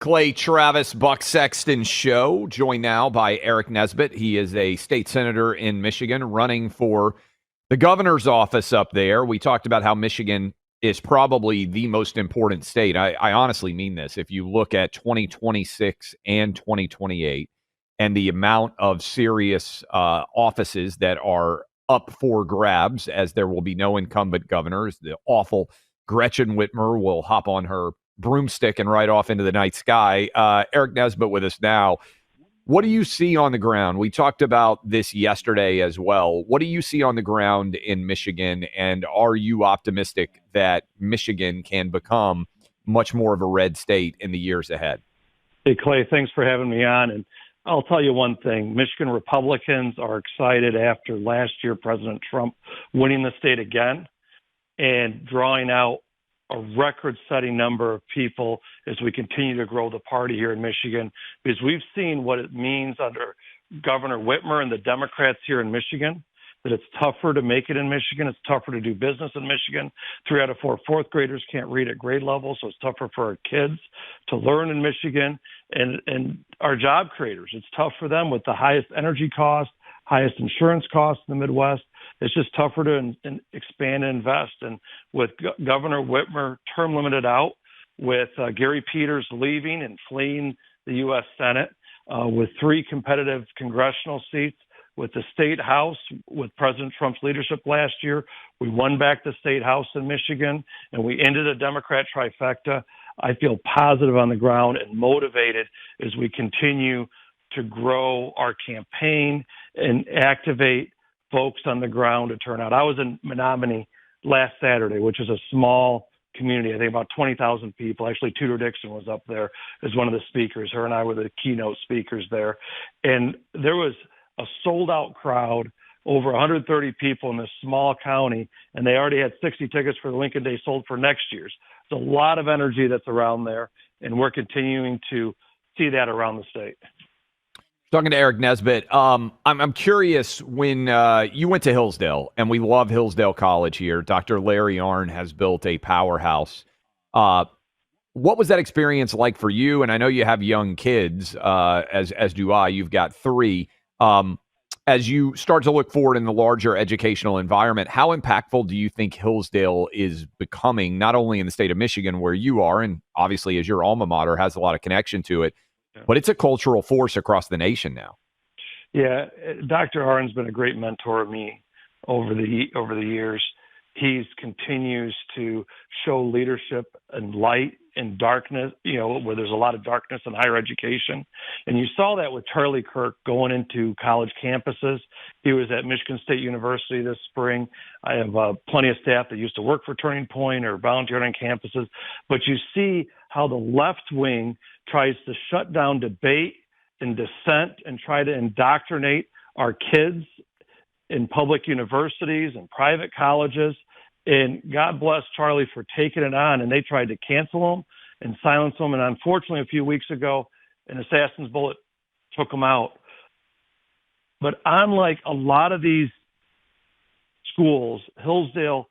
Clay Travis, Buck Sexton Show, joined now by Aric Nesbitt. He is a state senator in Michigan running for the governor's office up there. We talked about how Michigan is probably the most important state. I honestly mean this. If you look at 2026 and 2028 and the amount of serious offices that are up for grabs, as there will be no incumbent governors, the awful Gretchen Whitmer will hop on her broomstick and ride off into the night sky. Aric Nesbitt with us now. What do you see on the ground? We talked about this yesterday as well. What do you see on the ground in Michigan, and are you optimistic that Michigan can become much more of a red state in the years ahead? Hey, Clay, thanks for having me on. And I'll tell you one thing. Michigan Republicans are excited after last year President Trump winning the state again and drawing out a record-setting number of people as we continue to grow the party here in Michigan, because we've seen what it means under Governor Whitmer and the Democrats here in Michigan, that it's tougher to make it in Michigan. It's tougher to do business in Michigan. 3 out of 4 fourth graders can't read at grade level, so it's tougher for our kids to learn in Michigan. And our job creators, it's tough for them with the highest energy costs, highest insurance costs in the Midwest. It's just tougher to expand and invest. And with Governor Whitmer term limited out, with Gary Peters leaving and fleeing the U.S. Senate, with 3 competitive congressional seats, with the state house, with President Trump's leadership last year, we won back the state house in Michigan, and we ended a Democrat trifecta. I feel positive on the ground and motivated as we continue to grow our campaign and activate folks on the ground to turn out. I was in Menominee last Saturday, which is a small community. I think about 20,000 people. Actually, Tudor Dixon was up there as one of the speakers. Her and I were the keynote speakers there. And there was a sold-out crowd, over 130 people in this small county, and they already had 60 tickets for the Lincoln Day sold for next year's. There's a lot of energy that's around there, and we're continuing to see that around the state. Talking to Aric Nesbitt, I'm curious, when you went to Hillsdale, and we love Hillsdale College here, Dr. Larry Arnn has built a powerhouse. What was that experience like for you? And I know you have young kids, as do I. You've got 3. As you start to look forward in the larger educational environment, how impactful do you think Hillsdale is becoming, not only in the state of Michigan where you are, and obviously as your alma mater has a lot of connection to it, but it's a cultural force across the nation now? Yeah, Dr. Arnn's been a great mentor of me over the years. He continues to show leadership and light in darkness, where there's a lot of darkness in higher education. And you saw that with Charlie Kirk going into college campuses. He was at Michigan State University this spring. I have plenty of staff that used to work for Turning Point or volunteered on campuses. But you see how the left wing tries to shut down debate and dissent and try to indoctrinate our kids in public universities and private colleges. And God bless Charlie for taking it on. And they tried to cancel him and silence him. And unfortunately, a few weeks ago, an assassin's bullet took him out. But unlike a lot of these schools, Hillsdale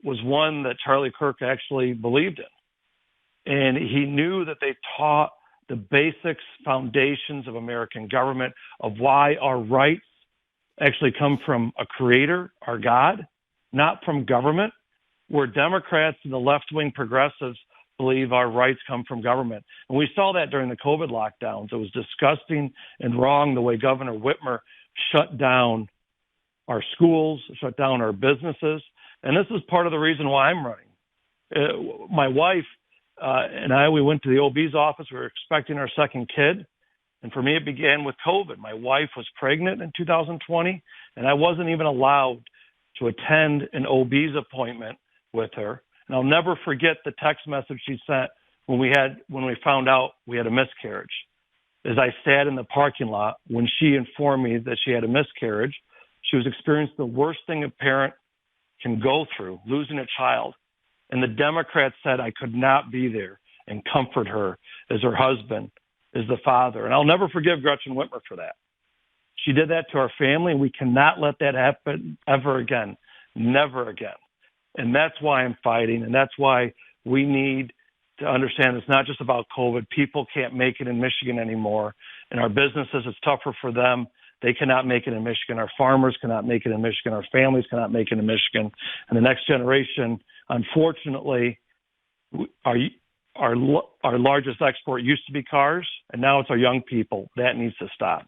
was one that Charlie Kirk actually believed in. And he knew that they taught the basics, foundations of American government, of why our rights actually come from a creator, our God, not from government, where Democrats and the left-wing progressives believe our rights come from government. And we saw that during the COVID lockdowns. It was disgusting and wrong the way Governor Whitmer shut down our schools, shut down our businesses. And this is part of the reason why I'm running. My wife and I, we went to the OB's office. We were expecting our second kid. And for me, it began with COVID. My wife was pregnant in 2020, and I wasn't even allowed to attend an OB's appointment with her. And I'll never forget the text message she sent when we found out we had a miscarriage. As I sat in the parking lot, when she informed me that she had a miscarriage, she was experiencing the worst thing a parent can go through, losing a child. And the Democrats said I could not be there and comfort her as her husband, as the father. And I'll never forgive Gretchen Whitmer for that. She did that to our family, and we cannot let that happen ever again. Never again. And that's why I'm fighting, and that's why we need to understand it's not just about COVID. People can't make it in Michigan anymore. And our businesses, it's tougher for them. They cannot make it in Michigan. Our farmers cannot make it in Michigan. Our families cannot make it in Michigan. And the next generation, unfortunately, our largest export used to be cars, and now it's our young people. That needs to stop.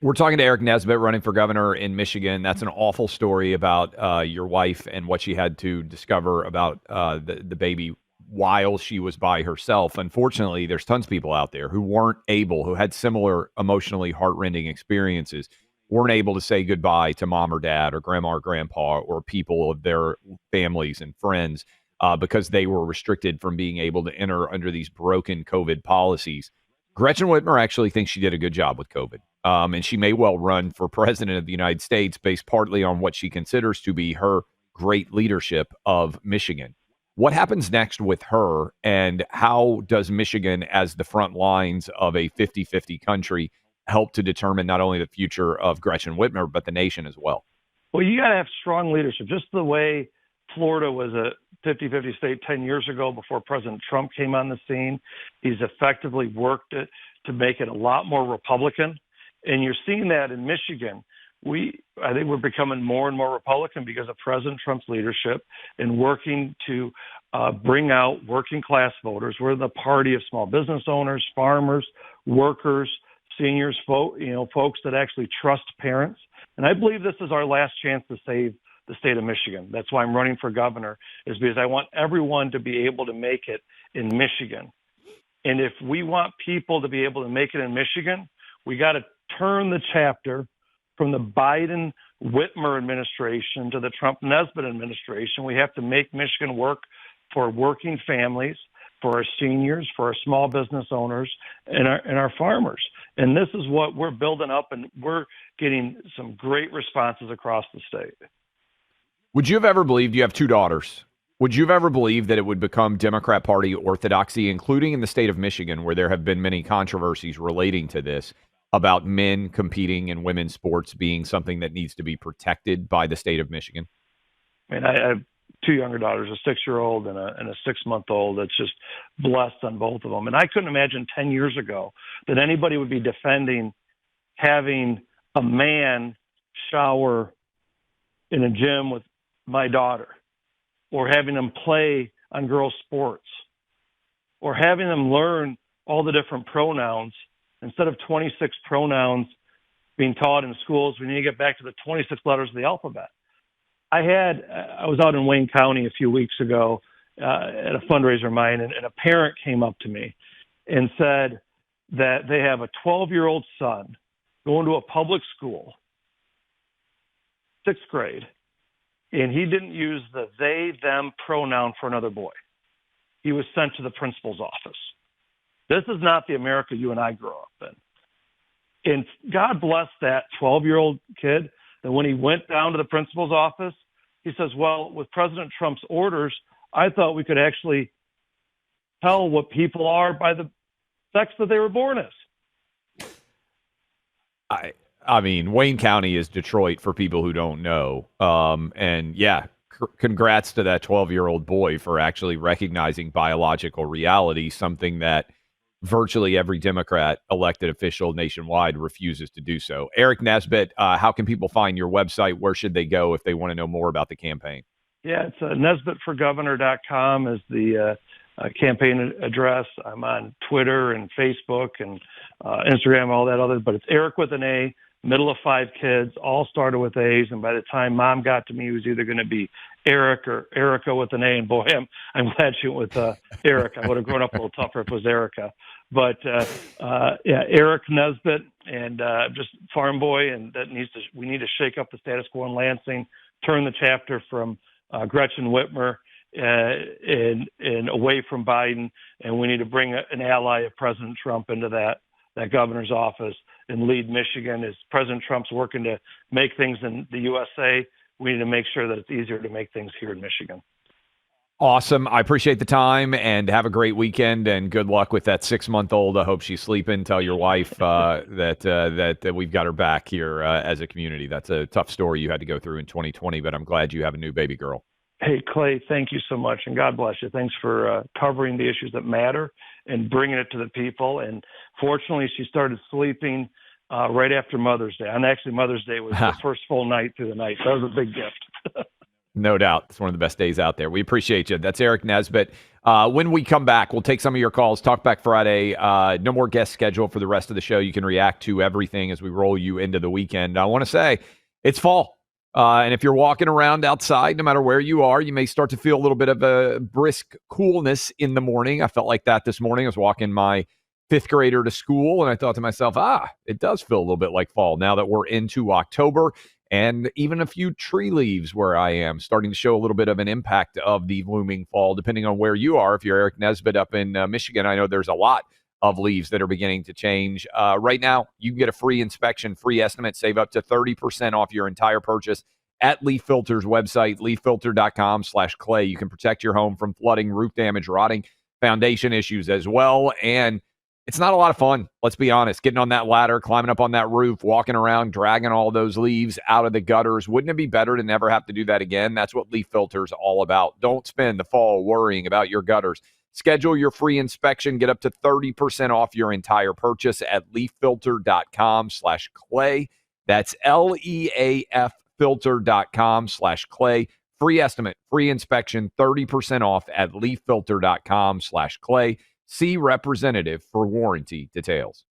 We're talking to Aric Nesbitt, running for governor in Michigan. That's an awful story about your wife and what she had to discover about the baby while she was by herself. Unfortunately, there's tons of people out there who weren't able, who had similar emotionally heartrending experiences, weren't able to say goodbye to mom or dad or grandma or grandpa or people of their families and friends because they were restricted from being able to enter under these broken COVID policies. Gretchen Whitmer actually thinks she did a good job with COVID. And she may well run for president of the United States based partly on what she considers to be her great leadership of Michigan. What happens next with her, and how does Michigan, as the front lines of a 50-50 country, help to determine not only the future of Gretchen Whitmer, but the nation as well? Well, you got to have strong leadership, just the way Florida was a 50-50 state 10 years ago before President Trump came on the scene. He's effectively worked it to make it a lot more Republican. And you're seeing that in Michigan. I think we're becoming more and more Republican because of President Trump's leadership and working to bring out working class voters. We're the party of small business owners, farmers, workers, seniors, folks that actually trust parents. And I believe this is our last chance to save the state of Michigan. That's why I'm running for governor, is because I want everyone to be able to make it in Michigan. And if we want people to be able to make it in Michigan, we got to turn the chapter from the Biden-Whitmer administration to the Trump-Nesbitt administration. We have to make Michigan work for working families, for our seniors, for our small business owners, and our farmers. And this is what we're building up, and we're getting some great responses across the state. Would you have ever believed, you have two daughters, would you have ever believed that it would become Democrat Party orthodoxy, including in the state of Michigan, where there have been many controversies relating to this, about men competing in women's sports being something that needs to be protected by the state of Michigan? I mean, I have two younger daughters, a 6-year-old and a 6-month-old. That's just blessed on both of them. And I couldn't imagine 10 years ago that anybody would be defending having a man shower in a gym with my daughter, or having them play on girls' sports, or having them learn all the different pronouns. Instead of 26 pronouns being taught in schools, we need to get back to the 26 letters of the alphabet. I was out in Wayne County a few weeks ago at a fundraiser of mine, and a parent came up to me and said that they have a 12-year-old son going to a public school, 6th grade, and he didn't use the they, them pronoun for another boy. He was sent to the principal's office. This is not the America you and I grew up in. And God bless that 12-year-old kid that when he went down to the principal's office, he says, well, with President Trump's orders, I thought we could actually tell what people are by the sex that they were born as. I mean, Wayne County is Detroit for people who don't know. And yeah, congrats to that 12-year-old boy for actually recognizing biological reality, something that virtually every Democrat elected official nationwide refuses to do so. Aric Nesbitt, how can people find your website? Where should they go if they want to know more about the campaign? Yeah, it's nesbittforgovernor.com is the campaign address. I'm on Twitter and Facebook and Instagram, all that other, but it's Aric with an A, middle of 5 kids, all started with A's. And by the time mom got to me, it was either going to be Aric or Erica with an A. And boy, I'm glad she went with Aric. I would have grown up a little tougher if it was Erica. But yeah, Aric Nesbitt, and just farm boy, and we need to shake up the status quo in Lansing, turn the chapter from Gretchen Whitmer and away from Biden, and we need to bring an ally of President Trump into that governor's office and lead Michigan. As President Trump's working to make things in the USA, we need to make sure that it's easier to make things here in Michigan. Awesome. I appreciate the time, and have a great weekend, and good luck with that 6-month-old. I hope she's sleeping. Tell your wife that we've got her back here as a community. That's a tough story you had to go through in 2020, but I'm glad you have a new baby girl. Hey, Clay, thank you so much, and God bless you. Thanks for covering the issues that matter and bringing it to the people. And fortunately, she started sleeping right after Mother's Day. And actually, Mother's Day was the first full night through the night. That was a big gift. No doubt. It's one of the best days out there. We appreciate you. That's Aric Nesbitt. When we come back, we'll take some of your calls. Talk Back Friday. No more guest schedule for the rest of the show. You can react to everything as we roll you into the weekend. I want to say it's fall. And if you're walking around outside, no matter where you are, you may start to feel a little bit of a brisk coolness in the morning. I felt like that this morning. I was walking my fifth grader to school, and I thought to myself, it does feel a little bit like fall now that we're into October. And even a few tree leaves where I am starting to show a little bit of an impact of the looming fall, depending on where you are. If you're Aric Nesbitt up in Michigan, I know there's a lot of leaves that are beginning to change. Right now, you can get a free inspection, free estimate, save up to 30% off your entire purchase at Leaf Filter's website, leaffilter.com/clay. You can protect your home from flooding, roof damage, rotting, foundation issues as well. And it's not a lot of fun, let's be honest, getting on that ladder, climbing up on that roof, walking around, dragging all those leaves out of the gutters. Wouldn't it be better to never have to do that again? That's what Leaf Filter is all about. Don't spend the fall worrying about your gutters. Schedule your free inspection. Get up to 30% off your entire purchase at leaffilter.com/clay. That's LEAF filter.com/clay. Free estimate, free inspection, 30% off at leaffilter.com/clay. See representative for warranty details.